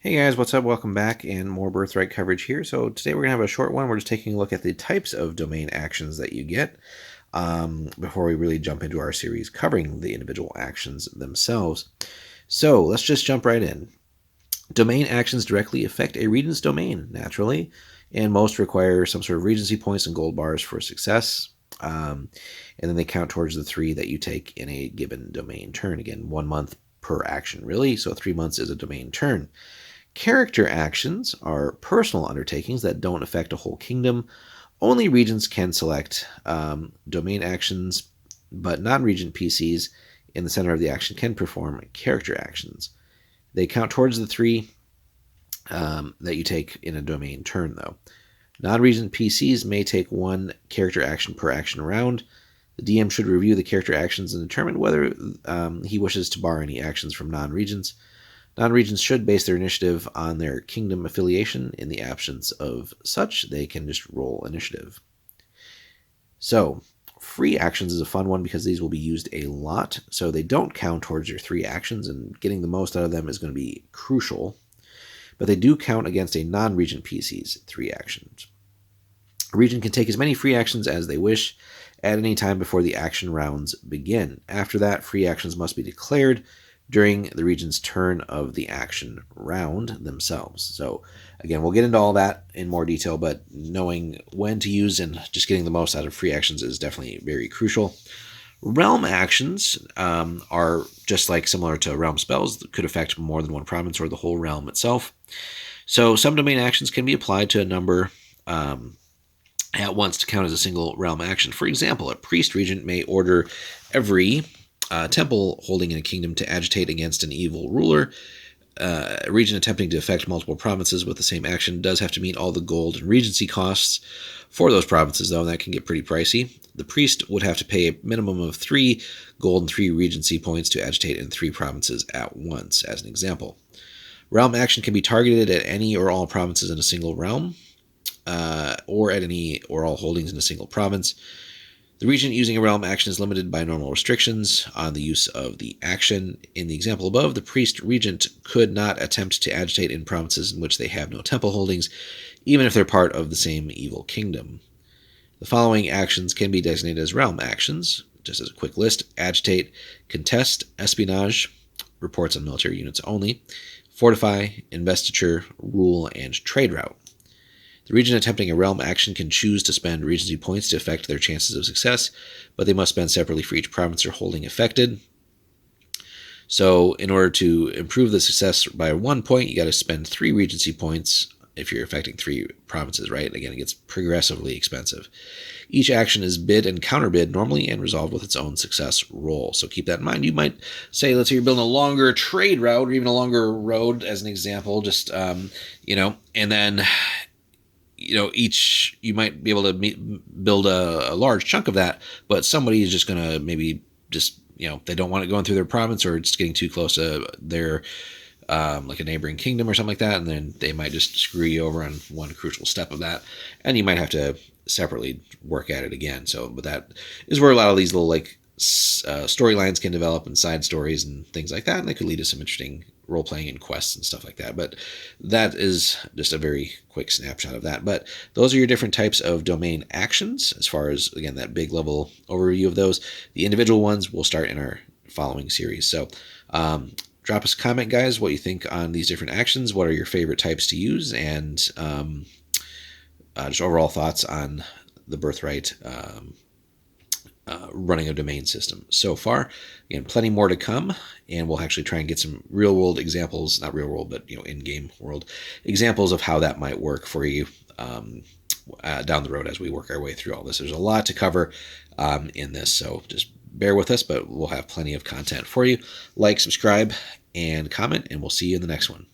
Hey guys, what's up? Welcome back and more Birthright coverage here. So today we're going to have a short one. We're just taking a look at the types of domain actions that you get before we really jump into our series covering the individual actions themselves. So let's just jump right in. Domain actions directly affect a region's domain, naturally, and most require some sort of regency points and gold bars for success. And then they count towards the 3 that you take in a given domain turn. Again, 1 month per action, really. So 3 months is a domain turn. Character actions are personal undertakings that don't affect a whole kingdom. Only regions can select domain actions, but non-regent PCs in the center of the action can perform character actions. They count towards the 3 that you take in a domain turn, though. Non-regent PCs may take 1 character action per action round. The DM should review the character actions and determine whether he wishes to bar any actions from non-regents. Non-regents should base their initiative on their kingdom affiliation. In the absence of such, they can just roll initiative. So, free actions is a fun one because these will be used a lot. So they don't count towards your 3 actions, and getting the most out of them is going to be crucial. But they do count against a non-regent PC's 3 actions. A regent can take as many free actions as they wish at any time before the action rounds begin. After that, free actions must be declared during the regent's turn of the action round themselves. So again, we'll get into all that in more detail, but knowing when to use and just getting the most out of free actions is definitely very crucial. Realm actions are just like similar to realm spells that could affect more than 1 province or the whole realm itself. So some domain actions can be applied to a number at once to count as a single realm action. For example, a priest regent may order every temple holding in a kingdom to agitate against an evil ruler. A regent attempting to affect multiple provinces with the same action does have to meet all the gold and regency costs for those provinces, though, and that can get pretty pricey. The priest would have to pay a minimum of 3 gold and 3 regency points to agitate in 3 provinces at once, as an example. Realm action can be targeted at any or all provinces in a single realm, or at any or all holdings in a single province. The regent using a realm action is limited by normal restrictions on the use of the action. In the example above, the priest regent could not attempt to agitate in provinces in which they have no temple holdings, even if they're part of the same evil kingdom. The following actions can be designated as realm actions, just as a quick list: agitate, contest, espionage, reports on military units only, fortify, investiture, rule, and trade route. The regent attempting a realm action can choose to spend regency points to affect their chances of success, but they must spend separately for each province or holding affected. So in order to improve the success by 1 point, you got to spend 3 regency points if you're affecting 3 provinces, right? Again, it gets progressively expensive. Each action is bid and counterbid normally and resolved with its own success roll. So keep that in mind. You might say, let's say you're building a longer trade route or even a longer road, as an example, just, and then each you might be able to build a large chunk of that, but somebody is just going to maybe just, they don't want it going through their province, or it's getting too close to their, like a neighboring kingdom or something like that. And then they might just screw you over on one crucial step of that. And you might have to separately work at it again. So, but that is where a lot of these little storylines can develop, and side stories and things like that. And they could lead to some interesting role-playing and quests and stuff like that. But that is just a very quick snapshot of that. But those are your different types of domain actions as far as, again, that big level overview of those. The individual ones will start in our following series. So drop us a comment, guys, what you think on these different actions. What are your favorite types to use? And just overall thoughts on the Birthright running a domain system so far. Again, plenty more to come, and we'll actually try and get some real world examples, not real world, but in-game world examples of how that might work for you down the road as we work our way through all this. There's a lot to cover in this, so just bear with us, but we'll have plenty of content for you. Like, subscribe, and comment, and we'll see you in the next one.